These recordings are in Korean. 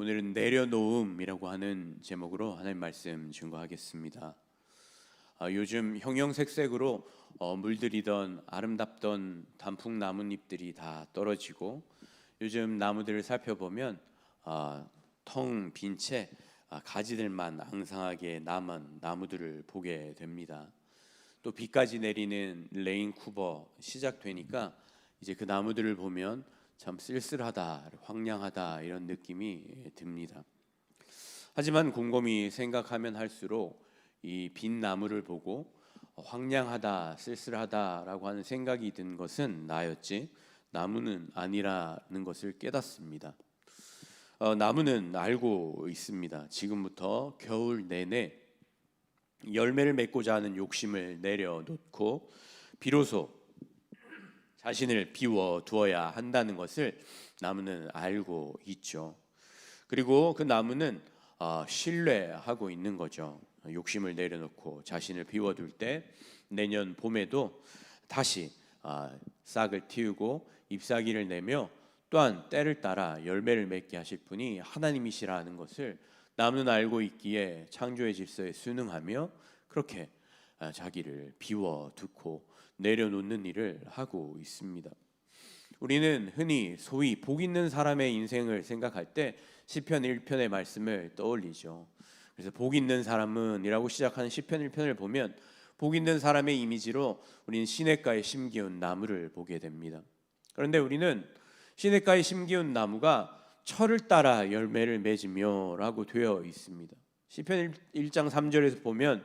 오늘은 내려놓음이라고 하는 제목으로 하나님 말씀 증거하겠습니다. 요즘 형형색색으로 물들이던 아름답던 단풍 나뭇잎들이 다 떨어지고, 요즘 나무들을 살펴보면 텅 빈 채 가지들만 앙상하게 남은 나무들을 보게 됩니다. 또 비까지 내리는 레인쿠버 시작되니까 이제 그 나무들을 보면 참 쓸쓸하다, 황량하다 이런 느낌이 듭니다. 하지만 곰곰이 생각하면 할수록 이 빈 나무를 보고 황량하다, 쓸쓸하다라고 하는 생각이 든 것은 나였지 나무는 아니라는 것을 깨닫습니다. 나무는 알고 있습니다. 지금부터 겨울 내내 열매를 맺고자 하는 욕심을 내려놓고 비로소 자신을 비워두어야 한다는 것을 나무는 알고 있죠. 그리고 그 나무는 신뢰하고 있는 거죠. 욕심을 내려놓고 자신을 비워둘 때 내년 봄에도 다시 싹을 틔우고 잎사귀를 내며 또한 때를 따라 열매를 맺게 하실 분이 하나님이시라는 것을 나무는 알고 있기에 창조의 질서에 순응하며 그렇게 자기를 비워두고 내려놓는 일을 하고 있습니다. 우리는 흔히 소위 복 있는 사람의 인생을 생각할 때 시편 1편의 말씀을 떠올리죠. 그래서 복 있는 사람은 이라고 시작하는 시편 1편을 보면 복 있는 사람의 이미지로 우리는 시냇가에 심기운 나무를 보게 됩니다. 그런데 우리는 시냇가에 심기운 나무가 철을 따라 열매를 맺으며 라고 되어 있습니다. 시편 1장 3절에서 보면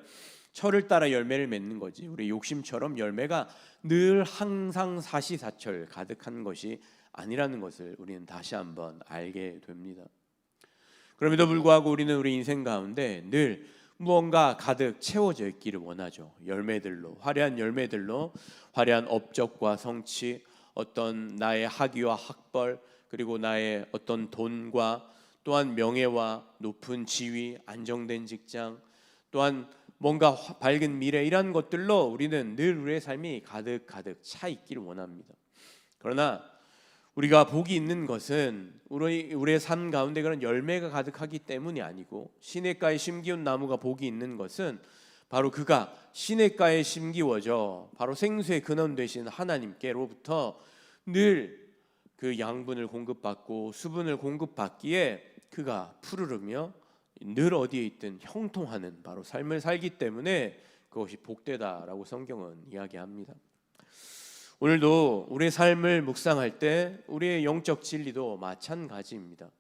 철을 따라 열매를 맺는 거지, 우리 욕심처럼 열매가 늘 항상 사시사철 가득한 것이 아니라는 것을 우리는 다시 한번 알게 됩니다. 그럼에도 불구하고 우리는 우리 인생 가운데 늘 무언가 가득 채워져 있기를 원하죠. 열매들로, 화려한 열매들로, 화려한 업적과 성취, 어떤 나의 학위와 학벌, 그리고 나의 어떤 돈과 또한 명예와 높은 지위, 안정된 직장, 또한 뭔가 밝은 미래, 이런 것들로 우리는 늘 우리의 삶이 가득 차 있기를 원합니다. 그러나 우리가 복이 있는 것은 우리의 삶 가운데 그런 열매가 가득하기 때문이 아니고, 시냇가에 심기운 나무가 복이 있는 것은 바로 그가 시냇가에 심기워져 바로 생수의 근원 되신 하나님께로부터 늘 그 양분을 공급받고 수분을 공급받기에 그가 푸르르며 늘 어디에 있든 형통하는 바로 삶을 살기 때문에 그것이 복되다라고 성경은 이야기합니다. 오늘도 우리의 삶을 묵상할 때 우리의 영적 진리도 마찬가지입니다.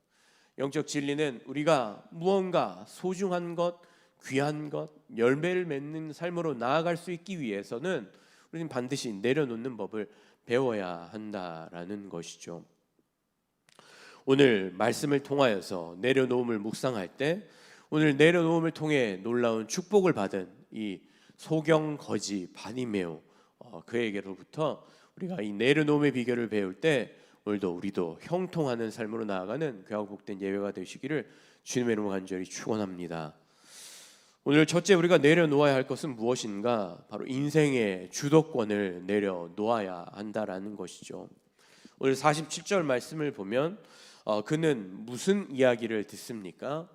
영적 진리는 우리가 무언가 소중한 것, 귀한 것, 열매를 맺는 삶으로 나아갈 수 있기 위해서는 우리는 반드시 내려놓는 법을 배워야 한다라는 것이죠. 오늘 말씀을 통하여서 내려놓음을 묵상할 때, 오늘 내려놓음을 통해 놀라운 축복을 받은 이 소경 거지 바니메오 그에게로부터 우리가 이 내려놓음의 비결을 배울 때 오늘도 우리도 형통하는 삶으로 나아가는 귀하고 복된 예배가 되시기를 주님의 이름으로 간절히 축원합니다. 오늘 첫째 우리가 내려놓아야 할 것은 무엇인가? 바로 인생의 주도권을 내려놓아야 한다라는 것이죠. 오늘 47절 말씀을 보면 그는 무슨 이야기를 듣습니까?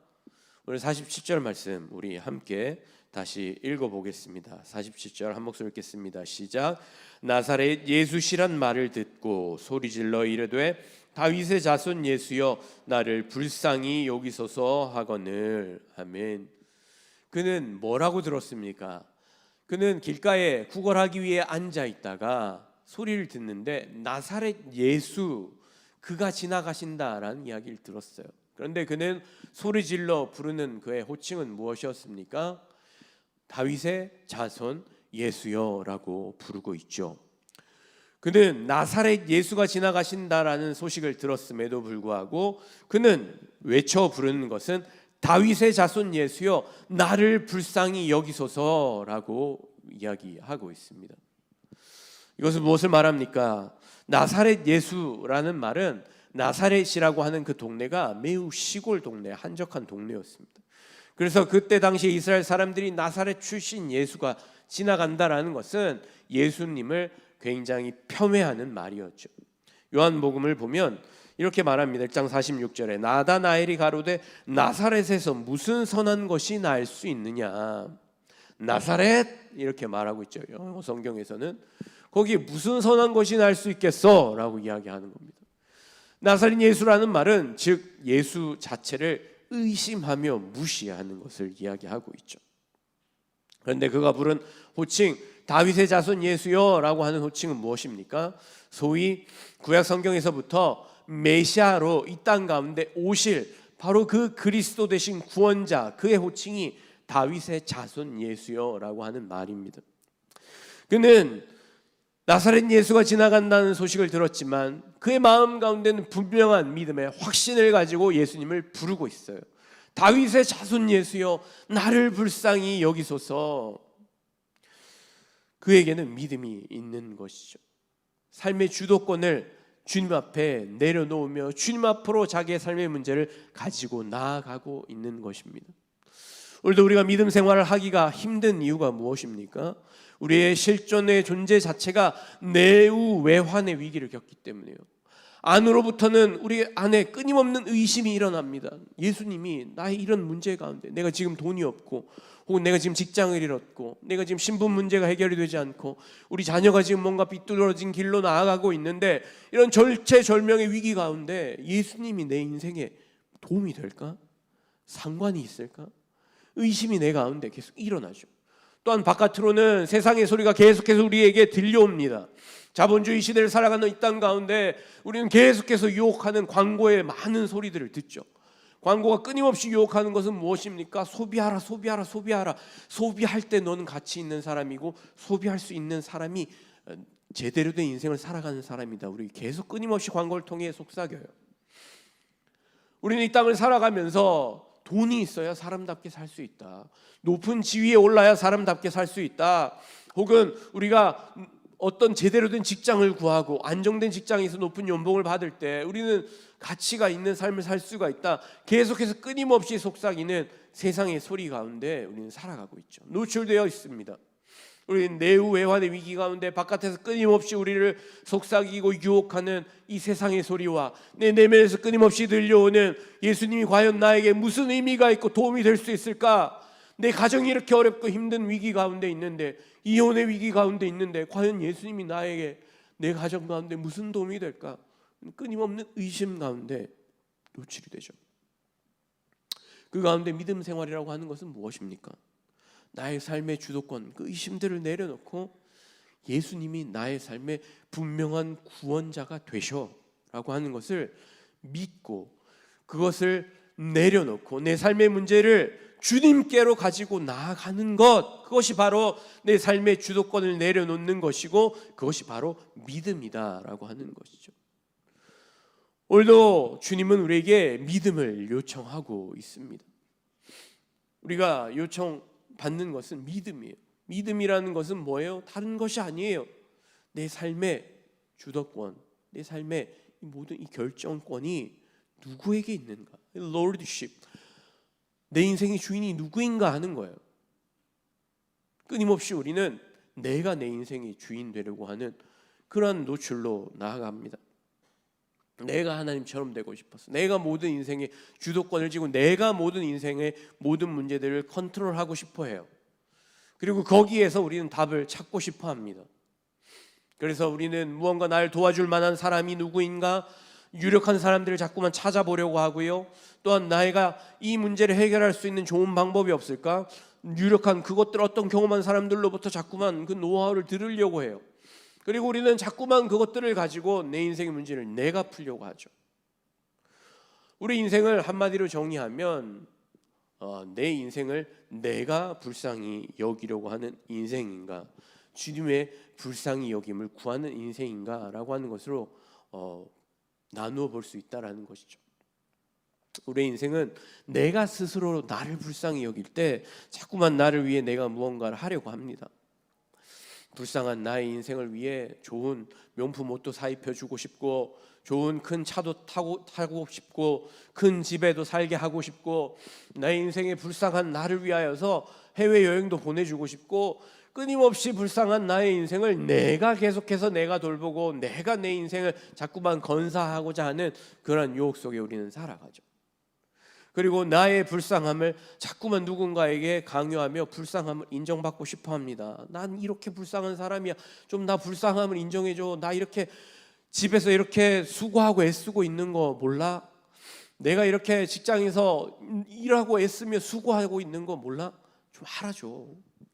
오늘 47절 말씀 우리 함께 다시 읽어보겠습니다. 47절 한 목소리 읽겠습니다. 시작. 나사렛 예수시란 말을 듣고 소리질러 이르되 다윗의 자손 예수여 나를 불쌍히 여기소서 하거늘. 아멘. 그는 뭐라고 들었습니까? 그는 길가에 구걸하기 위해 앉아 있다가 소리를 듣는데 나사렛 예수, 그가 지나가신다라는 이야기를 들었어요. 그런데 그는 소리질러 부르는 그의 호칭은 무엇이었습니까? 다윗의 자손 예수여라고 부르고 있죠. 그는 나사렛 예수가 지나가신다라는 소식을 들었음에도 불구하고 그는 외쳐 부르는 것은 다윗의 자손 예수여 나를 불쌍히 여기소서라고 이야기하고 있습니다. 이것은 무엇을 말합니까? 나사렛 예수라는 말은 나사렛이라고 하는 그 동네가 매우 시골 동네, 한적한 동네였습니다. 그래서 그때 당시 이스라엘 사람들이 나사렛 출신 예수가 지나간다라는 것은 예수님을 굉장히 폄훼하는 말이었죠. 요한복음을 보면 이렇게 말합니다. 1장 46절에 나다나엘이 가로되 나사렛에서 무슨 선한 것이 날 수 있느냐. 나사렛 이렇게 말하고 있죠. 영어 성경에서는 거기에 무슨 선한 것이 날 수 있겠어? 라고 이야기하는 겁니다. 나사렛 예수라는 말은 즉 예수 자체를 의심하며 무시하는 것을 이야기하고 있죠. 그런데 그가 부른 호칭 다윗의 자손 예수여 라고 하는 호칭은 무엇입니까? 소위 구약 성경에서부터 메시아로 이 땅 가운데 오실 바로 그 그리스도 되신 구원자, 그의 호칭이 다윗의 자손 예수여 라고 하는 말입니다. 그는 나사렛 예수가 지나간다는 소식을 들었지만 그의 마음 가운데는 분명한 믿음의 확신을 가지고 예수님을 부르고 있어요. 다윗의 자손 예수여 나를 불쌍히 여기소서. 그에게는 믿음이 있는 것이죠. 삶의 주도권을 주님 앞에 내려놓으며 주님 앞으로 자기의 삶의 문제를 가지고 나아가고 있는 것입니다. 오늘도 우리가 믿음 생활을 하기가 힘든 이유가 무엇입니까? 우리의 실존의 존재 자체가 내우 외환의 위기를 겪기 때문이에요. 안으로부터는 우리 안에 끊임없는 의심이 일어납니다. 예수님이 나의 이런 문제 가운데 내가 지금 돈이 없고 혹은 내가 지금 직장을 잃었고 내가 지금 신분 문제가 해결이 되지 않고 우리 자녀가 지금 뭔가 비뚤어진 길로 나아가고 있는데 이런 절체절명의 위기 가운데 예수님이 내 인생에 도움이 될까? 상관이 있을까? 의심이 내 가운데 계속 일어나죠. 또한 바깥으로는 세상의 소리가 계속해서 우리에게 들려옵니다. 자본주의 시대를 살아가는 이 땅 가운데 우리는 계속해서 유혹하는 광고의 많은 소리들을 듣죠. 광고가 끊임없이 유혹하는 것은 무엇입니까? 소비하라, 소비하라, 소비하라. 소비할 때 너는 가치 있는 사람이고 소비할 수 있는 사람이 제대로 된 인생을 살아가는 사람이다. 우리 계속 끊임없이 광고를 통해 속삭여요. 우리는 이 땅을 살아가면서 돈이 있어야 사람답게 살 수 있다. 높은 지위에 올라야 사람답게 살 수 있다. 혹은 우리가 어떤 제대로 된 직장을 구하고 안정된 직장에서 높은 연봉을 받을 때 우리는 가치가 있는 삶을 살 수가 있다. 계속해서 끊임없이 속삭이는 세상의 소리 가운데 우리는 살아가고 있죠. 노출되어 있습니다. 우리는 내후 외환의 위기 가운데 바깥에서 끊임없이 우리를 속삭이고 유혹하는 이 세상의 소리와 내 내면에서 끊임없이 들려오는 예수님이 과연 나에게 무슨 의미가 있고 도움이 될 수 있을까? 내 가정이 이렇게 어렵고 힘든 위기 가운데 있는데, 이혼의 위기 가운데 있는데 과연 예수님이 나에게 내 가정 가운데 무슨 도움이 될까? 끊임없는 의심 가운데 노출이 되죠. 그 가운데 믿음 생활이라고 하는 것은 무엇입니까? 나의 삶의 주도권, 그 의심들을 내려놓고 예수님이 나의 삶의 분명한 구원자가 되셔라고 하는 것을 믿고 그것을 내려놓고 내 삶의 문제를 주님께로 가지고 나아가는 것, 그것이 바로 내 삶의 주도권을 내려놓는 것이고 그것이 바로 믿음이다라고 하는 것이죠. 오늘도 주님은 우리에게 믿음을 요청하고 있습니다. 우리가 요청받는 것은 믿음이에요. 믿음이라는 것은 뭐예요? 다른 것이 아니에요. 내 삶의 주도권, 내 삶의 모든 이 결정권이 누구에게 있는가? Lordship, 내 인생의 주인이 누구인가 하는 거예요. 끊임없이 우리는 내가 내 인생의 주인 되려고 하는 그러한 노출로 나아갑니다. 내가 하나님처럼 되고 싶어서, 내가 모든 인생의 주도권을 쥐고 내가 모든 인생의 모든 문제들을 컨트롤하고 싶어 해요. 그리고 거기에서 우리는 답을 찾고 싶어 합니다. 그래서 우리는 무언가 날 도와줄 만한 사람이 누구인가, 유력한 사람들을 자꾸만 찾아보려고 하고요. 또한 내가 이 문제를 해결할 수 있는 좋은 방법이 없을까, 유력한 그것들 어떤 경험한 사람들로부터 자꾸만 그 노하우를 들으려고 해요. 그리고 우리는 자꾸만 그것들을 가지고 내 인생의 문제를 내가 풀려고 하죠. 우리 인생을 한마디로 정의하면 내 인생을 내가 불쌍히 여기려고 하는 인생인가, 주님의 불쌍히 여김을 구하는 인생인가 라고 하는 것으로 나누어 볼 수 있다라는 것이죠. 우리의 인생은 내가 스스로 나를 불쌍히 여길 때 자꾸만 나를 위해 내가 무언가를 하려고 합니다. 불쌍한 나의 인생을 위해 좋은 명품 옷도 사입혀주고 싶고, 좋은 큰 차도 타고 싶고, 큰 집에도 살게 하고 싶고, 나의 인생에 불쌍한 나를 위하여서 해외여행도 보내주고 싶고, 끊임없이 불쌍한 나의 인생을 내가 계속해서 내가 돌보고 내가 내 인생을 자꾸만 건사하고자 하는 그런 유혹 속에 우리는 살아가죠. 그리고 나의 불쌍함을 자꾸만 누군가에게 강요하며 불쌍함을 인정받고 싶어 합니다. 난 이렇게 불쌍한 사람이야. 좀 나 불쌍함을 인정해줘. 나 이렇게 집에서 이렇게 수고하고 애쓰고 있는 거 몰라? 내가 이렇게 직장에서 일하고 애쓰며 수고하고 있는 거 몰라? 좀 알아줘.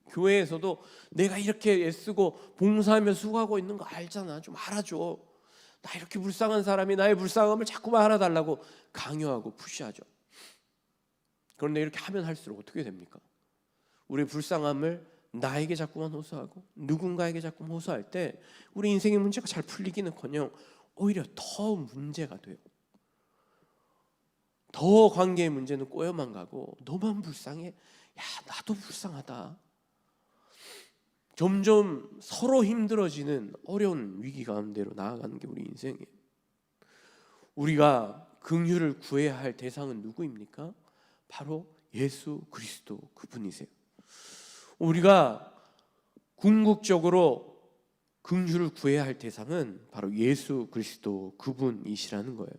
교회에서도 내가 이렇게 애쓰고 봉사하며 수고하고 있는 거 알잖아. 좀 알아줘. 나 이렇게 불쌍한 사람이 나의 불쌍함을 자꾸만 알아달라고 강요하고 푸시하죠. 그런데 이렇게 하면 할수록 어떻게 됩니까? 우리 불쌍함을 나에게 자꾸만 호소하고 누군가에게 자꾸만 호소할 때 우리 인생의 문제가 잘 풀리기는커녕 오히려 더 문제가 돼요. 더 관계의 문제는 꼬여만 가고 너만 불쌍해? 야, 나도 불쌍하다. 점점 서로 힘들어지는 어려운 위기 가운데로 나아가는 게 우리 인생이에요. 우리가 긍휼을 구해야 할 대상은 누구입니까? 바로 예수 그리스도 그분이세요. 우리가 궁극적으로 긍휼을 구해야 할 대상은 바로 예수 그리스도 그분이시라는 거예요.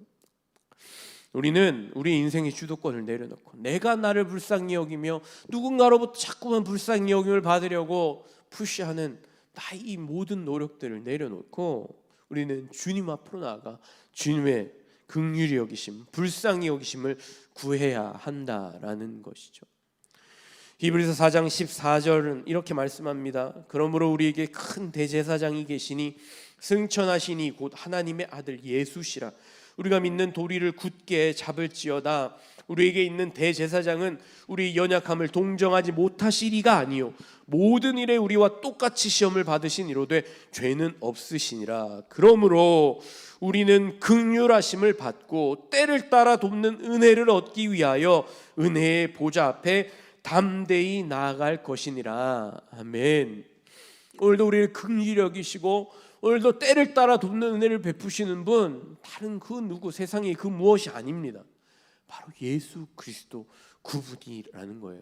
우리는 우리 인생의 주도권을 내려놓고 내가 나를 불쌍히 여기며 누군가로부터 자꾸만 불쌍히 여김을 받으려고 푸시하는 나의 이 모든 노력들을 내려놓고 우리는 주님 앞으로 나아가 주님의 긍휼히 여기심, 불쌍히 여기심을 구해야 한다라는 것이죠. 히브리서 4장 14절은 이렇게 말씀합니다. 그러므로 우리에게 큰 대제사장이 계시니 승천하시니 곧 하나님의 아들 예수시라. 우리가 믿는 도리를 굳게 잡을지어다. 우리에게 있는 대제사장은 우리 연약함을 동정하지 못하시리가 아니요 모든 일에 우리와 똑같이 시험을 받으신 이로되 죄는 없으시니라. 그러므로 우리는 긍휼하심을 받고 때를 따라 돕는 은혜를 얻기 위하여 은혜의 보좌 앞에 담대히 나아갈 것이니라. 아멘. 오늘도 우리를 긍휼히 여기시고 오늘도 때를 따라 돕는 은혜를 베푸시는 분 다른 그 누구 세상의 그 무엇이 아닙니다. 바로 예수 그리스도 그분이라는 거예요.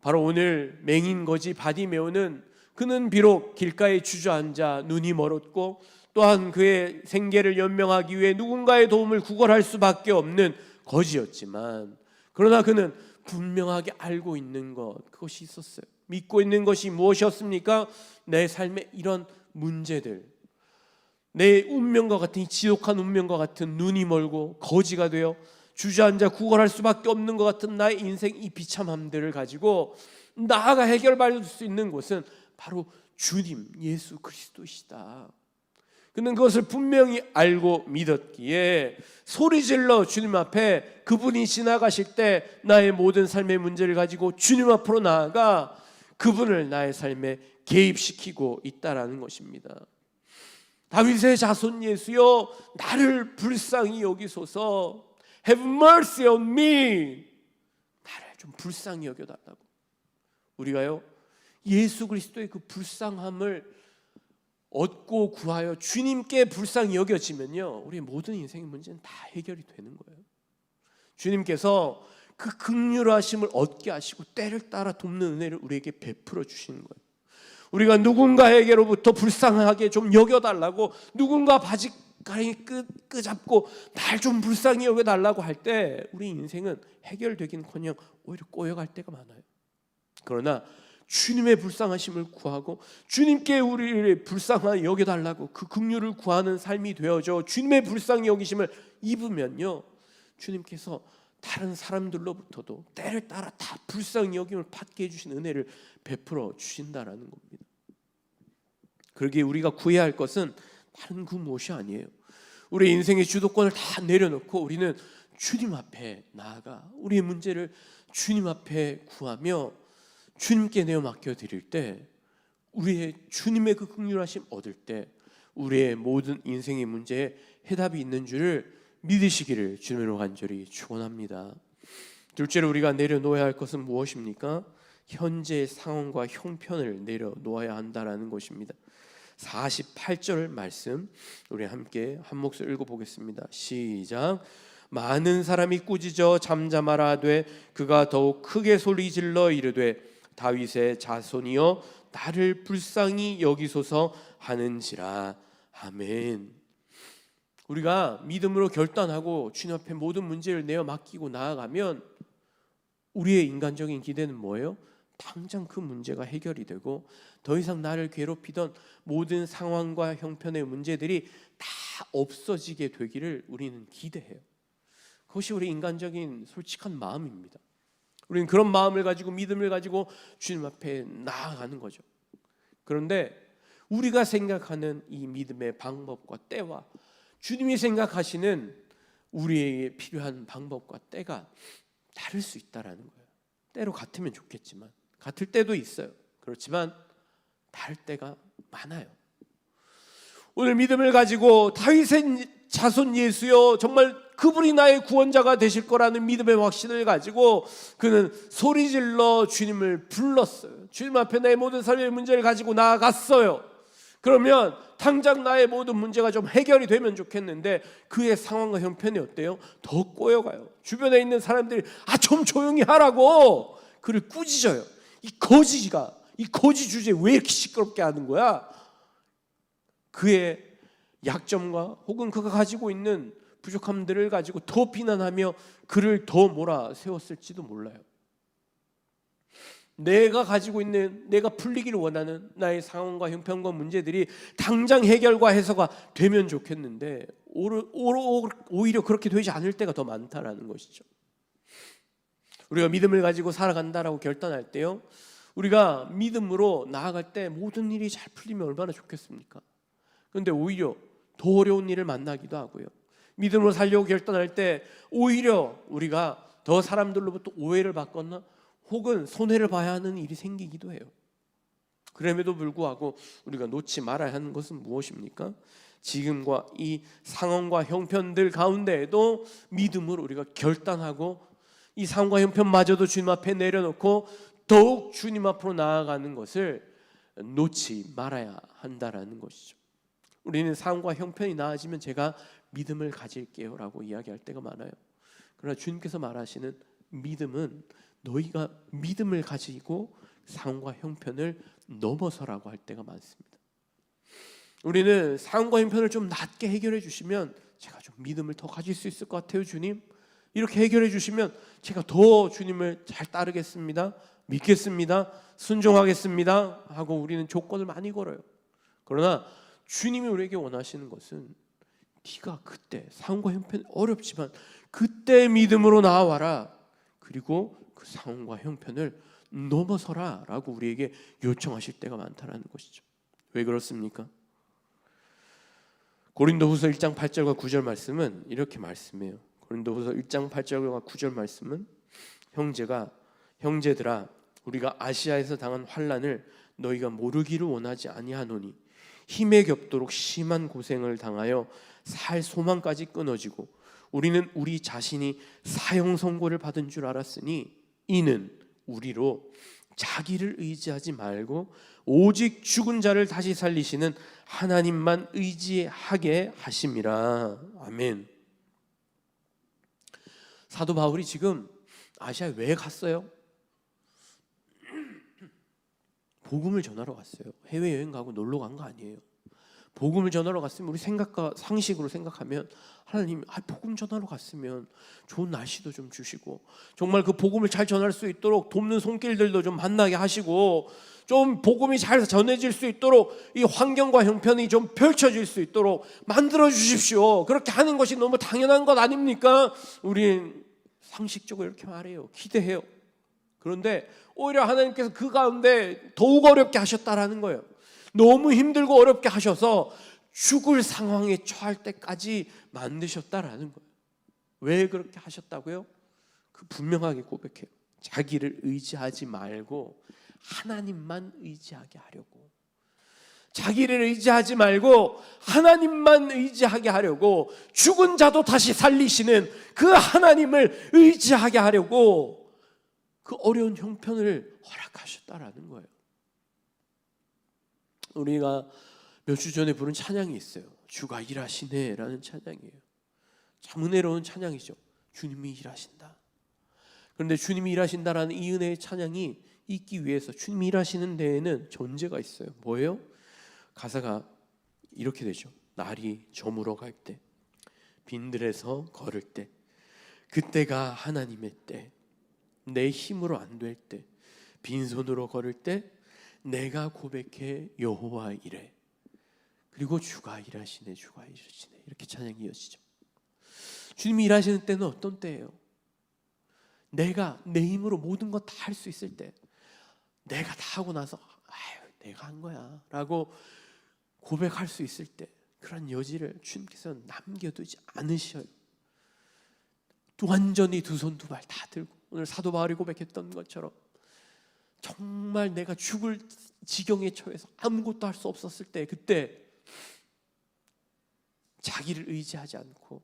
바로 오늘 맹인 거지 바디메오는 그는 비록 길가에 주저앉아 눈이 멀었고 또한 그의 생계를 연명하기 위해 누군가의 도움을 구걸할 수밖에 없는 거지였지만 그러나 그는 분명하게 알고 있는 것 그것이 있었어요. 믿고 있는 것이 무엇이었습니까? 내 삶의 이런 문제들, 내 운명과 같은 이 지독한 운명과 같은 눈이 멀고 거지가 되어 주저앉아 구걸할 수밖에 없는 것 같은 나의 인생 이 비참함들을 가지고 나아가 해결받을 수 있는 곳은 바로 주님 예수 그리스도시다. 그는 그것을 분명히 알고 믿었기에 소리질러 주님 앞에 그분이 지나가실 때 나의 모든 삶의 문제를 가지고 주님 앞으로 나아가 그분을 나의 삶에 개입시키고 있다라는 것입니다. 다윗의 자손 예수여 나를 불쌍히 여기소서. Have mercy on me. 나를 좀 불쌍히 여겨달라고. 우리가요 예수 그리스도의 그 불쌍함을 얻고 구하여 주님께 불쌍히 여겨지면요 우리의 모든 인생의 문제는 다 해결이 되는 거예요. 주님께서 그 긍휼하심을 얻게 하시고 때를 따라 돕는 은혜를 우리에게 베풀어 주시는 거예요. 우리가 누군가에게로부터 불쌍하게 좀 여겨달라고 누군가 바지가랑이 끄잡고 날 좀 불쌍히 여겨달라고 할 때 우리 인생은 해결되긴커녕 오히려 꼬여갈 때가 많아요. 그러나 주님의 불쌍하심을 구하고 주님께 우리를 불쌍하게 여겨달라고 그 긍휼을 구하는 삶이 되어져 주님의 불쌍히 여기심을 입으면요 주님께서 다른 사람들로부터도 때를 따라 다 불쌍히 여김을 받게 해주신 은혜를 베풀어 주신다라는 겁니다. 그러기에 우리가 구해야 할 것은 다른 그 무엇이 아니에요. 우리 인생의 주도권을 다 내려놓고 우리는 주님 앞에 나아가 우리의 문제를 주님 앞에 구하며 주님께 내어 맡겨드릴 때 우리의 주님의 그 긍휼하심 얻을 때 우리의 모든 인생의 문제에 해답이 있는 줄을 믿으시기를 주님으로 간절히 축원합니다. 둘째로 우리가 내려놓아야 할 것은 무엇입니까? 현재의 상황과 형편을 내려놓아야 한다라는 것입니다. 48절 말씀 우리 함께 한 목소리 읽어보겠습니다. 시작. 많은 사람이 꾸짖어 잠잠하라 하되 그가 더욱 크게 소리질러 이르되 다윗의 자손이여 나를 불쌍히 여기소서 하는지라. 아멘. 우리가 믿음으로 결단하고 주님 앞에 모든 문제를 내어 맡기고 나아가면 우리의 인간적인 기대는 뭐예요? 당장 그 문제가 해결이 되고 더 이상 나를 괴롭히던 모든 상황과 형편의 문제들이 다 없어지게 되기를 우리는 기대해요. 그것이 우리 인간적인 솔직한 마음입니다. 우리는 그런 마음을 가지고 믿음을 가지고 주님 앞에 나아가는 거죠. 그런데 우리가 생각하는 이 믿음의 방법과 때와 주님이 생각하시는 우리에게 필요한 방법과 때가 다를 수 있다라는 거예요. 때로 같으면 좋겠지만 같을 때도 있어요. 그렇지만 다를 때가 많아요. 오늘 믿음을 가지고 다윗의 자손 예수여 정말 그분이 나의 구원자가 되실 거라는 믿음의 확신을 가지고 그는 소리질러 주님을 불렀어요. 주님 앞에 나의 모든 삶의 문제를 가지고 나아갔어요. 그러면 당장 나의 모든 문제가 좀 해결이 되면 좋겠는데 그의 상황과 형편이 어때요? 더 꼬여가요. 주변에 있는 사람들이 좀 조용히 하라고 그를 꾸짖어요. 이 거지 주제에 왜 이렇게 시끄럽게 하는 거야? 그의 약점과 혹은 그가 가지고 있는 부족함들을 가지고 더 비난하며 그를 더 몰아세웠을지도 몰라요. 내가 가지고 있는, 내가 풀리기를 원하는 나의 상황과 형편과 문제들이 당장 해결과 해소가 되면 좋겠는데 오히려 그렇게 되지 않을 때가 더 많다라는 것이죠. 우리가 믿음을 가지고 살아간다라고 결단할 때요, 우리가 믿음으로 나아갈 때 모든 일이 잘 풀리면 얼마나 좋겠습니까? 그런데 오히려 더 어려운 일을 만나기도 하고요, 믿음으로 살려고 결단할 때 오히려 우리가 더 사람들로부터 오해를 받거나 혹은 손해를 봐야 하는 일이 생기기도 해요. 그럼에도 불구하고 우리가 놓지 말아야 하는 것은 무엇입니까? 지금과 이 상황과 형편들 가운데에도 믿음으로 우리가 결단하고 이 상황과 형편마저도 주님 앞에 내려놓고 더욱 주님 앞으로 나아가는 것을 놓지 말아야 한다라는 것이죠. 우리는 상황과 형편이 나아지면 제가 믿음을 가질게요 라고 이야기할 때가 많아요. 그러나 주님께서 말하시는 믿음은 너희가 믿음을 가지고 상황과 형편을 넘어서라고 할 때가 많습니다. 우리는 상황과 형편을 좀 낮게 해결해 주시면 제가 좀 믿음을 더 가질 수 있을 것 같아요 주님, 이렇게 해결해 주시면 제가 더 주님을 잘 따르겠습니다, 믿겠습니다, 순종하겠습니다 하고 우리는 조건을 많이 걸어요. 그러나 주님이 우리에게 원하시는 것은 네가 그때 상황과 형편이 어렵지만 그때 믿음으로 나아와라, 그리고 그 상황과 형편을 넘어서라 라고 우리에게 요청하실 때가 많다라는 것이죠. 왜 그렇습니까? 고린도후서 1장 8절과 9절 말씀은 이렇게 말씀해요. 고린도후서 1장 8절과 9절 말씀은 형제들아 우리가 아시아에서 당한 환난을 너희가 모르기를 원하지 아니하노니 힘에 겹도록 심한 고생을 당하여 살 소망까지 끊어지고 우리는 우리 자신이 사형 선고를 받은 줄 알았으니 이는 우리로 자기를 의지하지 말고 오직 죽은 자를 다시 살리시는 하나님만 의지하게 하심이라. 아멘. 사도 바울이 지금 아시아에 왜 갔어요? 복음을 전하러 갔어요. 해외여행 가고 놀러 간 거 아니에요. 복음을 전하러 갔으면 우리 생각과 상식으로 생각하면 하나님 복음 전하러 갔으면 좋은 날씨도 좀 주시고 정말 그 복음을 잘 전할 수 있도록 돕는 손길들도 좀 만나게 하시고 좀 복음이 잘 전해질 수 있도록 이 환경과 형편이 좀 펼쳐질 수 있도록 만들어 주십시오. 그렇게 하는 것이 너무 당연한 것 아닙니까? 우린 상식적으로 이렇게 말해요. 기대해요. 그런데 오히려 하나님께서 그 가운데 더욱 어렵게 하셨다라는 거예요. 너무 힘들고 어렵게 하셔서 죽을 상황에 처할 때까지 만드셨다라는 거예요. 왜 그렇게 하셨다고요? 그 분명하게 고백해요. 자기를 의지하지 말고 하나님만 의지하게 하려고. 자기를 의지하지 말고 하나님만 의지하게 하려고, 죽은 자도 다시 살리시는 그 하나님을 의지하게 하려고 그 어려운 형편을 허락하셨다라는 거예요. 우리가 몇 주 전에 부른 찬양이 있어요. 주가 일하시네 라는 찬양이에요. 참 은혜로운 찬양이죠. 주님이 일하신다. 그런데 주님이 일하신다라는 이 은혜의 찬양이 있기 위해서 주님이 일하시는 데에는 전제가 있어요. 뭐예요? 가사가 이렇게 되죠. 날이 저물어 갈 때, 빈들에서 걸을 때, 그때가 하나님의 때, 내 힘으로 안 될 때, 빈손으로 걸을 때 내가 고백해 여호와 이래. 그리고 주가 일하시네, 주가 일하시네. 이렇게 찬양이 이어지죠. 주님이 일하시는 때는 어떤 때예요? 내가 내 힘으로 모든 것 다 할 수 있을 때, 내가 다 하고 나서 아유 내가 한 거야 라고 고백할 수 있을 때, 그런 여지를 주님께서 남겨두지 않으셔요. 또 완전히 두 손 두 발 다 들고, 오늘 사도 바울이 고백했던 것처럼 정말 내가 죽을 지경에 처해서 아무것도 할 수 없었을 때, 그때 자기를 의지하지 않고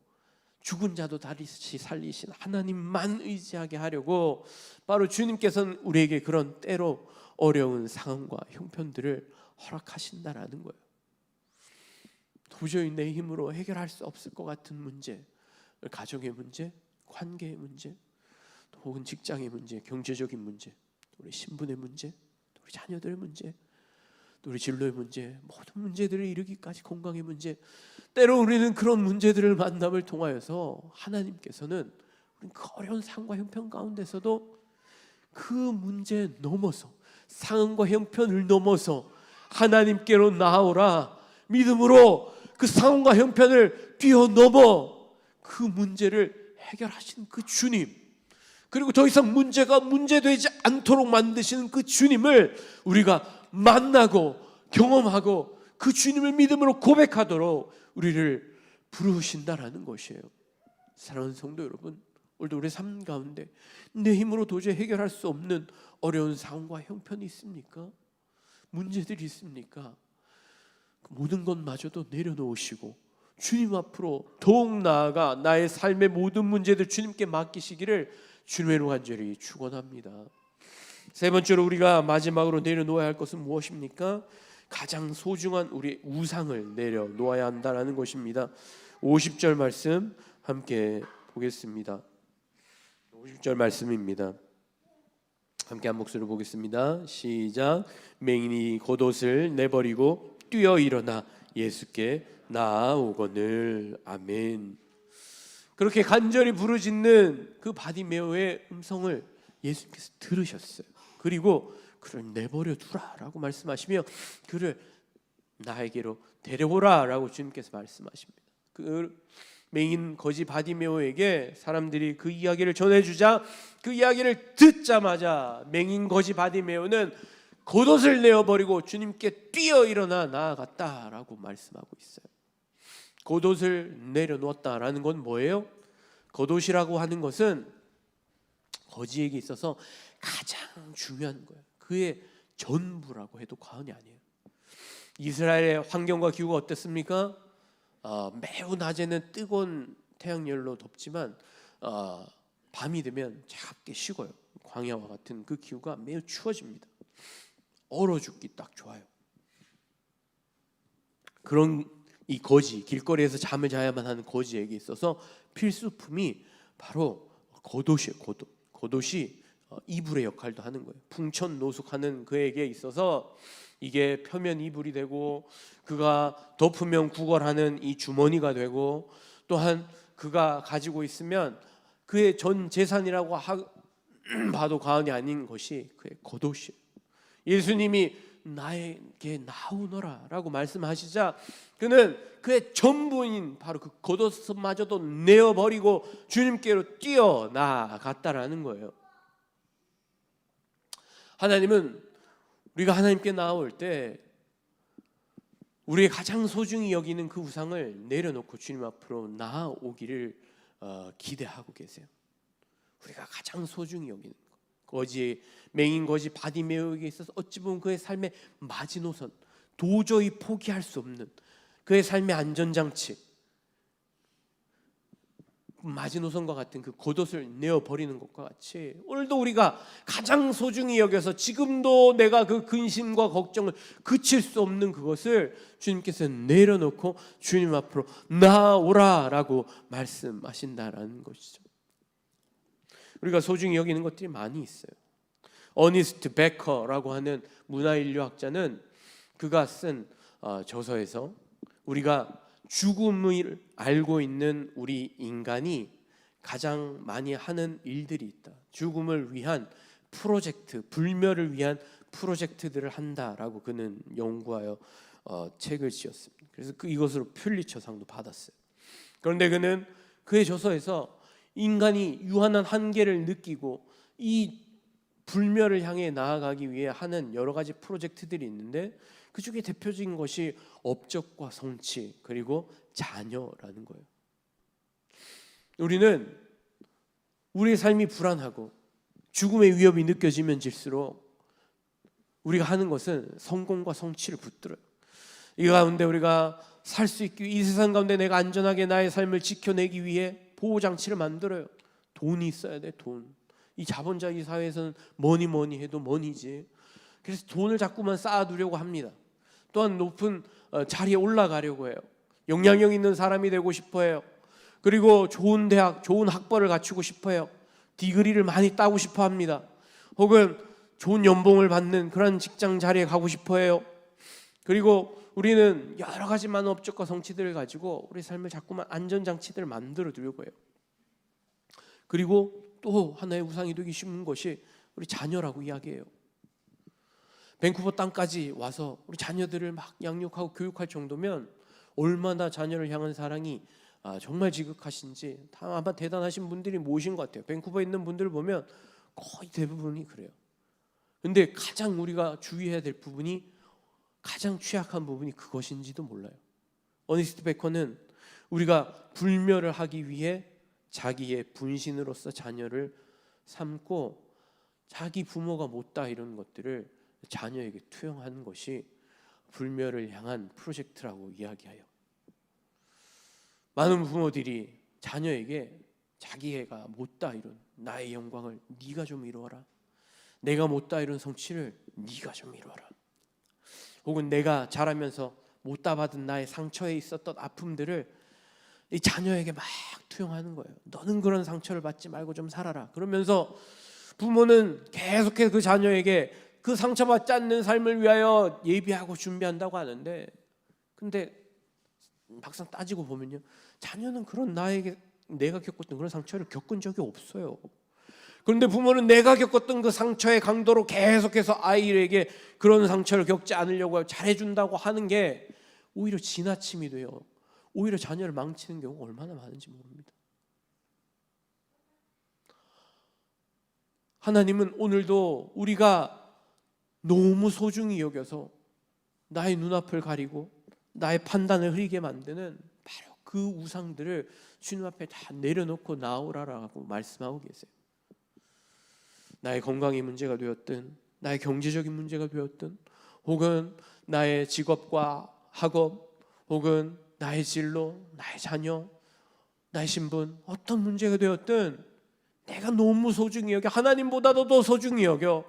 죽은 자도 다시 살리신 하나님만 의지하게 하려고 바로 주님께서는 우리에게 그런 때로 어려운 상황과 형편들을 허락하신다라는 거예요. 도저히 내 힘으로 해결할 수 없을 것 같은 문제, 가정의 문제, 관계의 문제, 혹은 직장의 문제, 경제적인 문제, 우리 신분의 문제, 우리 자녀들의 문제, 우리 진로의 문제, 모든 문제들을 이루기까지 건강의 문제, 때로 우리는 그런 문제들을 만남을 통하여서 하나님께서는 그 어려운 상황과 형편 가운데서도 그 문제 넘어서, 상황과 형편을 넘어서 하나님께로 나아오라, 믿음으로 그 상황과 형편을 뛰어넘어 그 문제를 해결하신 그 주님, 그리고 더 이상 문제가 문제되지 않도록 만드시는 그 주님을 우리가 만나고 경험하고 그 주님을 믿음으로 고백하도록 우리를 부르신다라는 것이에요. 사랑하는 성도 여러분, 오늘도 우리 삶 가운데 내 힘으로 도저히 해결할 수 없는 어려운 상황과 형편이 있습니까? 문제들이 있습니까? 그 모든 것마저도 내려놓으시고 주님 앞으로 더욱 나아가 나의 삶의 모든 문제들 주님께 맡기시기를 주님의 간절히 축원합니다. 세 번째로 우리가 마지막으로 내려놓아야 할 것은 무엇입니까? 가장 소중한 우리 우상을 내려놓아야 한다는 것입니다. 50절 말씀 함께 보겠습니다. 50절 말씀입니다. 함께 한 목소리로 보겠습니다. 시작. 맹인이 겉옷을 내버리고 뛰어 일어나 예수께 나아오거늘. 아멘. 그렇게 간절히 부르짖는 그 바디메오의 음성을 예수께서 들으셨어요. 그리고 그를 내버려 두라라고 말씀하시며 그를 나에게로 데려오라라고 주님께서 말씀하십니다. 그 맹인 거지 바디메오에게 사람들이 그 이야기를 전해주자, 그 이야기를 듣자마자 맹인 거지 바디메오는 겉옷을 내어버리고 주님께 뛰어 일어나 나아갔다라고 말씀하고 있어요. 겉옷을 내려놓았다라는 건 뭐예요? 겉옷이라고 하는 것은 거지에게 있어서 가장 중요한 거예요. 그의 전부라고 해도 과언이 아니에요. 이스라엘의 환경과 기후가 어땠습니까? 매우 낮에는 뜨거운 태양열로 덥지만 밤이 되면 차갑게 식어요. 광야와 같은 그 기후가 매우 추워집니다. 얼어 죽기 딱 좋아요. 그런 이 거지, 길거리에서 잠을 자야만 하는 거지에게 있어서 필수품이 바로 겉옷이에요. 겉옷이 이불의 역할도 하는 거예요. 풍천노숙하는 그에게 있어서 이게 표면 이불이 되고, 그가 덮으면 구걸하는 이 주머니가 되고, 또한 그가 가지고 있으면 그의 전 재산이라고 봐도 과언이 아닌 것이 그의 겉옷이에요. 예수님이 나에게 나오너라 라고 말씀하시자 그는 그의 전부인 바로 그 겉옷마저도 내어버리고 주님께로 뛰어나갔다라는 거예요. 하나님은 우리가 하나님께 나올 때 우리의 가장 소중히 여기는 그 우상을 내려놓고 주님 앞으로 나아오기를 기대하고 계세요. 우리가 가장 소중히 여기는 거지, 맹인 거지 바디메오에게 있어서 어찌 보면 그의 삶의 마지노선, 도저히 포기할 수 없는 그의 삶의 안전장치, 마지노선과 같은 그 겉옷을 내어버리는 것과 같이 오늘도 우리가 가장 소중히 여겨서 지금도 내가 그 근심과 걱정을 그칠 수 없는 그것을 주님께서 내려놓고 주님 앞으로 나오라라고 말씀하신다라는 것이죠. 우리가 소중히 여기는 것들이 많이 있어요. 어니스트 베커라고 하는 문화인류학자는 그가 쓴 저서에서 우리가 죽음을 알고 있는 우리 인간이 가장 많이 하는 일들이 있다. 죽음을 위한 프로젝트, 불멸을 위한 프로젝트들을 한다라고 그는 연구하여 책을 지었습니다. 그래서 이것으로 퓰리처상도 받았어요. 그런데 그는 그의 저서에서 인간이 유한한 한계를 느끼고 이 불멸을 향해 나아가기 위해 하는 여러 가지 프로젝트들이 있는데 그 중에 대표적인 것이 업적과 성취 그리고 자녀라는 거예요. 우리는 우리의 삶이 불안하고 죽음의 위협이 느껴지면 질수록 우리가 하는 것은 성공과 성취를 붙들어요. 이 가운데 우리가 살 수 있기 위해 이 세상 가운데 내가 안전하게 나의 삶을 지켜내기 위해 보호장치를 만들어요. 돈이 있어야 돼. 돈. 이 자본주의 사회에서는 뭐니 해도 머니지. 그래서 돈을 자꾸만 쌓아두려고 합니다. 또한 높은 자리에 올라가려고 해요. 영향력 있는 사람이 되고 싶어해요. 그리고 좋은 대학, 좋은 학벌을 갖추고 싶어해요. 디그리를 많이 따고 싶어합니다. 혹은 좋은 연봉을 받는 그런 직장 자리에 가고 싶어해요. 그리고 우리는 여러 가지 많은 업적과 성취들을 가지고 우리 삶을 자꾸만 안전장치들을 만들어 두려고 해요. 그리고 또 하나의 우상이 되기 쉬운 것이 우리 자녀라고 이야기해요. 밴쿠버 땅까지 와서 우리 자녀들을 막 양육하고 교육할 정도면 얼마나 자녀를 향한 사랑이 정말 지극하신지 아마 대단하신 분들이 모신 것 같아요. 밴쿠버에 있는 분들을 보면 거의 대부분이 그래요. 근데 가장 우리가 주의해야 될 부분이 가장 취약한 부분이 그것인지도 몰라요. 어니스트 베커는 우리가 불멸을 하기 위해 자기의 분신으로서 자녀를 삼고 자기 부모가 못다 이런 것들을 자녀에게 투영하는 것이 불멸을 향한 프로젝트라고 이야기해요. 많은 부모들이 자녀에게 자기 애가 못다 이룬 나의 영광을 네가 좀 이루어라. 내가 못다 이룬 성취를 네가 좀 이루어라. 혹은 내가 자라면서 못다 받은 나의 상처에 있었던 아픔들을 이 자녀에게 막 투영하는 거예요. 너는 그런 상처를 받지 말고 좀 살아라. 그러면서 부모는 계속해서 그 자녀에게 그 상처받지 않는 삶을 위하여 예비하고 준비한다고 하는데, 근데 막상 따지고 보면요, 자녀는 그런 내가 겪었던 그런 상처를 겪은 적이 없어요. 그런데 부모는 내가 겪었던 그 상처의 강도로 계속해서 아이에게 그런 상처를 겪지 않으려고 잘해준다고 하는 게 오히려 지나침이 돼요. 오히려 자녀를 망치는 경우가 얼마나 많은지 모릅니다. 하나님은 오늘도 우리가 너무 소중히 여겨서 나의 눈앞을 가리고 나의 판단을 흐리게 만드는 바로 그 우상들을 주님 앞에 다 내려놓고 나오라라고 말씀하고 계세요. 나의 건강이 문제가 되었든 나의 경제적인 문제가 되었든 혹은 나의 직업과 학업 혹은 나의 진로, 나의 자녀, 나의 신분 어떤 문제가 되었든 내가 너무 소중히 여겨 하나님보다도 더 소중히 여겨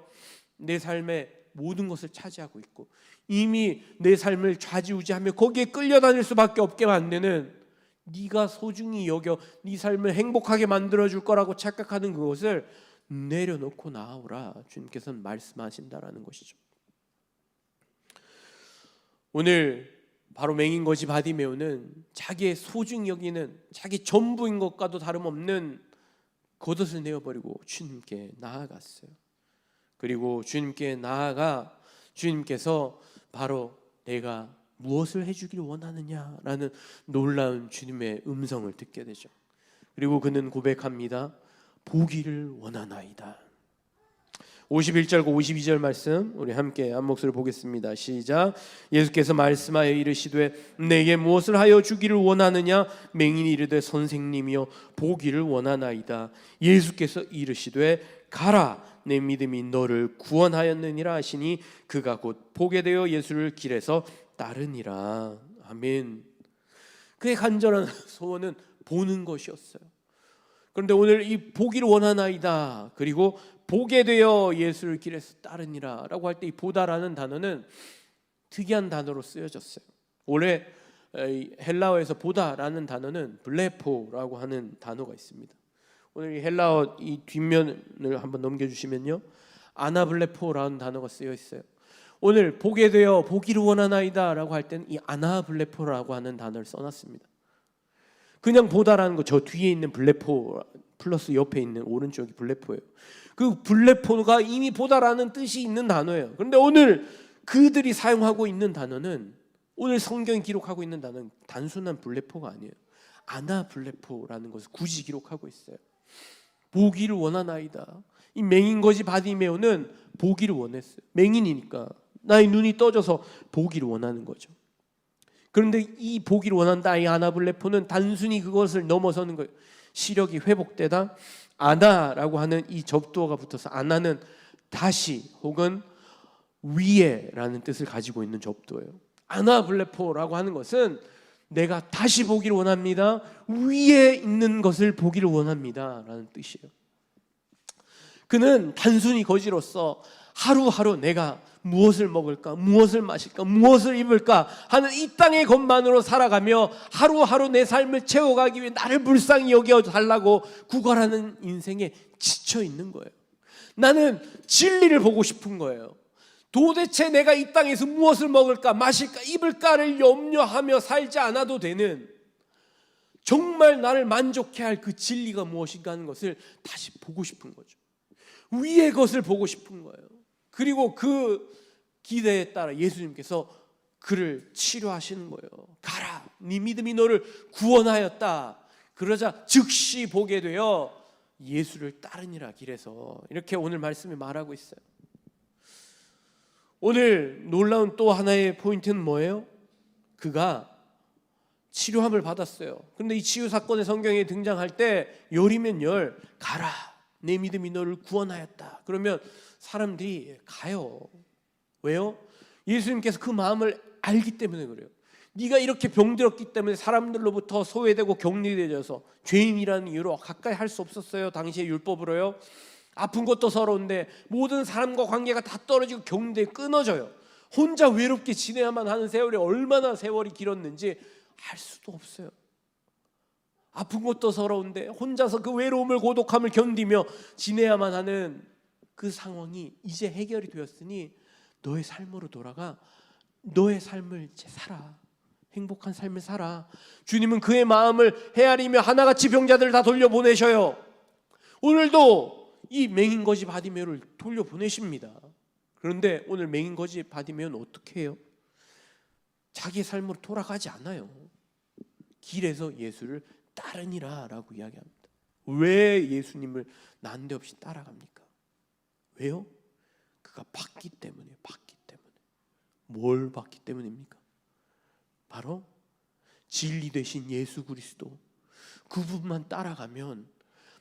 내 삶의 모든 것을 차지하고 있고 이미 내 삶을 좌지우지하며 거기에 끌려다닐 수밖에 없게 만드는 네가 소중히 여겨 네 삶을 행복하게 만들어줄 거라고 착각하는 그것을 내려놓고 나오라 주님께서는 말씀하신다라는 것이죠. 오늘 바로 맹인거지 바디메오는 자기의 소중히 여기는 자기 전부인 것과도 다름없는 겉옷을 내어버리고 주님께 나아갔어요. 그리고 주님께 나아가 주님께서 바로 내가 무엇을 해주길 원하느냐라는 놀라운 주님의 음성을 듣게 되죠. 그리고 그는 고백합니다. 보기를 원하나이다. 51절과 52절 말씀 우리 함께 한 목소리를 보겠습니다. 시작. 예수께서 말씀하여 이르시되 내게 무엇을 하여 주기를 원하느냐? 맹인이 이르되 선생님이여 보기를 원하나이다. 예수께서 이르시되 가라 내 믿음이 너를 구원하였느니라 하시니 그가 곧 보게 되어 예수를 길에서 따르니라. 아멘. 그의 간절한 소원은 보는 것이었어요. 그런데 오늘 이 보기를 원하나이다 그리고 보게 되어 예수를 길에서 따르니라 라고 할 때 이 보다라는 단어는 특이한 단어로 쓰여졌어요. 원래 헬라어에서 보다라는 단어는 블레포라고 하는 단어가 있습니다. 오늘 이 헬라어 이 뒷면을 한번 넘겨주시면요, 아나블레포라는 단어가 쓰여 있어요. 오늘 보게 되어 보기를 원하나이다 라고 할 때는 이 아나블레포라고 하는 단어를 써놨습니다. 그냥 보다라는 거 저 뒤에 있는 블레포 플러스 옆에 있는 오른쪽이 블레포예요. 그 블레포가 이미 보다라는 뜻이 있는 단어예요. 그런데 오늘 그들이 사용하고 있는 단어는, 오늘 성경이 기록하고 있는 단어는 단순한 블레포가 아니에요. 아나블레포라는 것을 굳이 기록하고 있어요. 보기를 원하나이다. 이 맹인거지 바디메오는 보기를 원했어요. 맹인이니까 나의 눈이 떠져서 보기를 원하는 거죠. 그런데 이 보기를 원한다, 이 아나블레포는 단순히 그것을 넘어서는 거예요. 시력이 회복되다. 아나라고 하는 이 접두어가 붙어서, 아나는 다시 혹은 위에라는 뜻을 가지고 있는 접두어예요. 아나블레포라고 하는 것은 내가 다시 보기를 원합니다, 위에 있는 것을 보기를 원합니다 라는 뜻이에요. 그는 단순히 거지로서 하루하루 내가 무엇을 먹을까, 무엇을 마실까, 무엇을 입을까 하는 이 땅의 것만으로 살아가며 하루하루 내 삶을 채워가기 위해 나를 불쌍히 여겨달라고 구걸하는 인생에 지쳐 있는 거예요. 나는 진리를 보고 싶은 거예요. 도대체 내가 이 땅에서 무엇을 먹을까, 마실까, 입을까를 염려하며 살지 않아도 되는, 정말 나를 만족해 할 그 진리가 무엇인가 하는 것을 다시 보고 싶은 거죠. 위의 것을 보고 싶은 거예요. 그리고 그 기대에 따라 예수님께서 그를 치료하시는 거예요. 가라, 네 믿음이 너를 구원하였다. 그러자 즉시 보게 되어 예수를 따르니라 길에서, 이렇게 오늘 말씀이 말하고 있어요. 오늘 놀라운 또 하나의 포인트는 뭐예요? 그가 치료함을 받았어요. 그런데 이 치유 사건의 성경에 등장할 때 열이면 열, 가라, 내 믿음이 너를 구원하였다. 그러면 사람들이 가요. 왜요? 예수님께서 그 마음을 알기 때문에 그래요. 네가 이렇게 병들었기 때문에 사람들로부터 소외되고 격리되어서 죄인이라는 이유로 가까이 할 수 없었어요. 당시의 율법으로요. 아픈 것도 서러운데 모든 사람과 관계가 다 떨어지고 격리돼 끊어져요. 혼자 외롭게 지내야만 하는 세월이 얼마나 세월이 길었는지 알 수도 없어요. 아픈 것도 서러운데 혼자서 그 외로움을, 고독함을 견디며 지내야만 하는 그 상황이 이제 해결이 되었으니 너의 삶으로 돌아가 너의 삶을 이제 살아. 행복한 삶을 살아. 주님은 그의 마음을 헤아리며 하나같이 병자들을 다 돌려보내셔요. 오늘도 이 맹인거지 바디메오를 돌려보내십니다. 그런데 오늘 맹인거지 바디메오는 어떻게 해요? 자기의 삶으로 돌아가지 않아요. 길에서 예수를 따르니라 라고 이야기합니다. 왜 예수님을 난데없이 따라갑니까? 왜요? 그가 봤기 때문이에요. 봤기 때문에. 뭘 봤기 때문입니까? 바로 진리 되신 예수 그리스도, 그분만 따라가면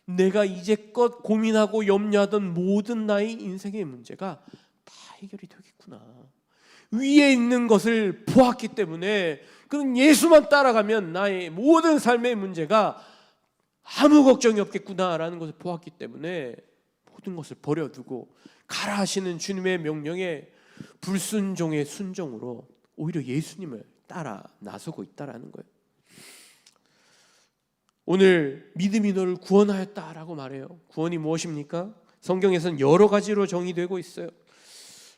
내가 이제껏 고민하고 염려하던 모든 나의 인생의 문제가 다 해결이 되겠구나. 위에 있는 것을 보았기 때문에, 그는 예수만 따라가면 나의 모든 삶의 문제가 아무 걱정이 없겠구나라는 것을 보았기 때문에 모든 것을 버려두고 가라 하시는 주님의 명령에 불순종의 순종으로 오히려 예수님을 따라 나서고 있다라는 거예요. 오늘 믿음이 너를 구원하였다라고 말해요. 구원이 무엇입니까? 성경에서는 여러 가지로 정의되고 있어요.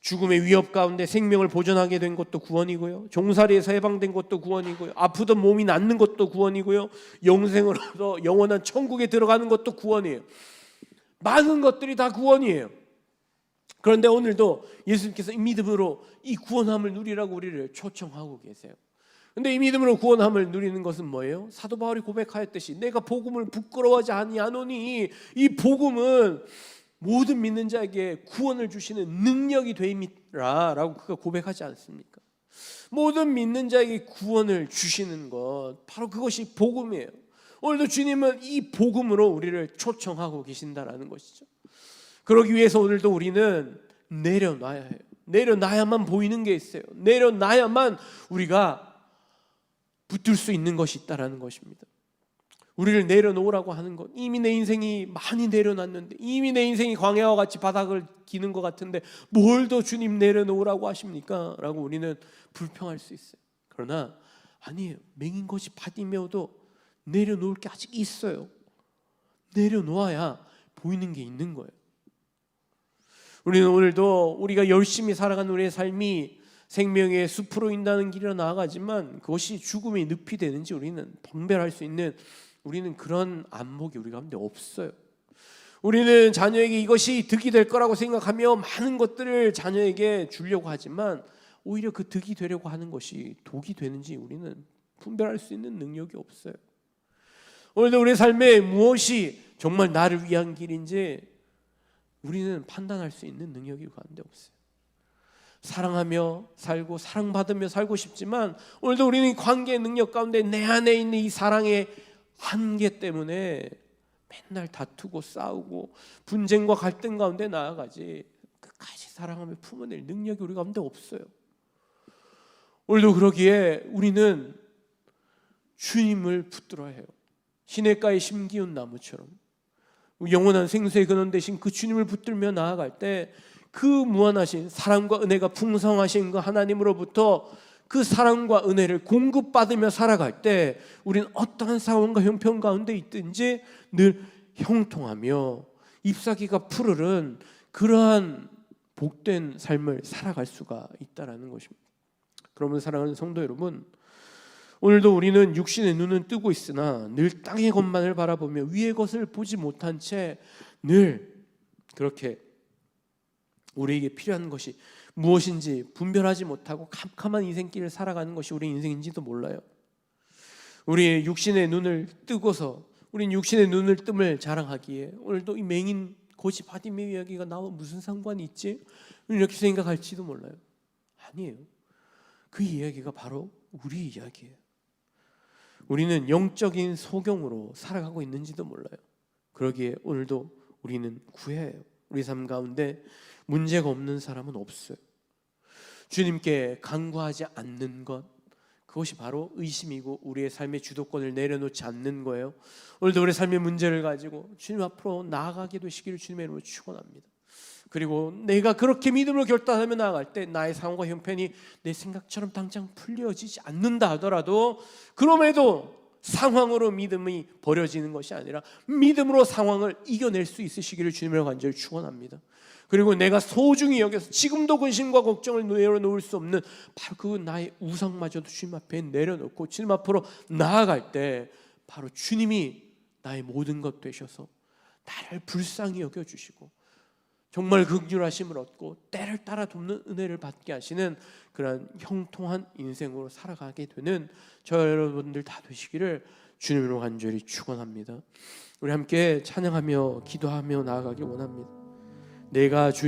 죽음의 위협 가운데 생명을 보존하게 된 것도 구원이고요, 종살이에서 해방된 것도 구원이고요, 아프던 몸이 낫는 것도 구원이고요, 영생으로서 영원한 천국에 들어가는 것도 구원이에요. 많은 것들이 다 구원이에요. 그런데 오늘도 예수님께서 이 믿음으로 이 구원함을 누리라고 우리를 초청하고 계세요. 그런데 이 믿음으로 구원함을 누리는 것은 뭐예요? 사도 바울이 고백하였듯이 내가 복음을 부끄러워하지 아니하노니, 이 복음은 모든 믿는 자에게 구원을 주시는 능력이 되임이라 라고 그가 고백하지 않습니까? 모든 믿는 자에게 구원을 주시는 것, 바로 그것이 복음이에요. 오늘도 주님은 이 복음으로 우리를 초청하고 계신다라는 것이죠. 그러기 위해서 오늘도 우리는 내려놔야 해요. 내려놔야만 보이는 게 있어요. 내려놔야만 우리가 붙들 수 있는 것이 있다라는 것입니다. 우리를 내려놓으라고 하는 것, 이미 내 인생이 많이 내려놨는데, 이미 내 인생이 광야와 같이 바닥을 기는 것 같은데 뭘 더 주님 내려놓으라고 하십니까? 라고 우리는 불평할 수 있어요. 그러나 아니에요. 맹인거지 바디메오도 내려놓을 게 아직 있어요. 내려놓아야 보이는 게 있는 거예요. 우리는 오늘도 우리가 열심히 살아가는 우리의 삶이 생명의 숲으로 인도하는 길이라 나아가지만 그것이 죽음의 늪이 되는지 우리는 분별할 수 있는 우리는 그런 안목이 우리 가운데 없어요. 우리는 자녀에게 이것이 득이 될 거라고 생각하며 많은 것들을 자녀에게 주려고 하지만 오히려 그 득이 되려고 하는 것이 독이 되는지 우리는 분별할 수 있는 능력이 없어요. 오늘도 우리의 삶에 무엇이 정말 나를 위한 길인지 우리는 판단할 수 있는 능력이 가운데 없어요. 사랑하며 살고 사랑받으며 살고 싶지만 오늘도 우리는 이 관계의 능력 가운데 내 안에 있는 이 사랑의 한계 때문에 맨날 다투고 싸우고 분쟁과 갈등 가운데 나아가지 끝까지 사랑하며 품어낼 능력이 우리 가운데 없어요. 오늘도 그러기에 우리는 주님을 붙들어야 해요. 시냇가에 심기운 나무처럼 영원한 생수의 근원 되신 그 주님을 붙들며 나아갈 때 그 무한하신 사랑과 은혜가 풍성하신 그 하나님으로부터 그 사랑과 은혜를 공급받으며 살아갈 때 우리는 어떠한 상황과 형편 가운데 있든지 늘 형통하며 잎사귀가 푸르른 그러한 복된 삶을 살아갈 수가 있다라는 것입니다. 그러면 사랑하는 성도 여러분, 오늘도 우리는 육신의 눈은 뜨고 있으나 늘 땅의 것만을 바라보며 위의 것을 보지 못한 채 늘 그렇게 우리에게 필요한 것이 무엇인지 분별하지 못하고 캄캄한 인생길을 살아가는 것이 우리 인생인지도 몰라요. 우리의 육신의 눈을 뜨고서 우리는 육신의 눈을 뜸을 자랑하기에 오늘도 이 맹인 고지 바디메 이야기가 나와 무슨 상관이 있지? 이렇게 생각할지도 몰라요. 아니에요. 그 이야기가 바로 우리 이야기예요. 우리는 영적인 소경으로 살아가고 있는지도 몰라요. 그러기에 오늘도 우리는 구해야 해요. 우리 삶 가운데 문제가 없는 사람은 없어요. 주님께 간구하지 않는 것, 그것이 바로 의심이고 우리의 삶의 주도권을 내려놓지 않는 거예요. 오늘도 우리의 삶의 문제를 가지고 주님 앞으로 나아가게 되시기를 주님의 이름으로 축원합니다. 그리고 내가 그렇게 믿음으로 결단하며 나아갈 때 나의 상황과 형편이 내 생각처럼 당장 풀려지지 않는다 하더라도 그럼에도 상황으로 믿음이 버려지는 것이 아니라 믿음으로 상황을 이겨낼 수 있으시기를 주님을 간절히 축원합니다. 그리고 내가 소중히 여겨서 지금도 근심과 걱정을 내려놓을 수 없는 바로 그 나의 우상마저도 주님 앞에 내려놓고 주님 앞으로 나아갈 때 바로 주님이 나의 모든 것 되셔서 나를 불쌍히 여겨주시고 정말 긍휼하심을 얻고 때를 따라 돕는 은혜를 받게 하시는 그런 형통한 인생으로 살아가게 되는 저 여러분들 다 되시기를 주님으로 간절히 축원합니다. 우리 함께 찬양하며 기도하며 나아가길 원합니다. 내가 주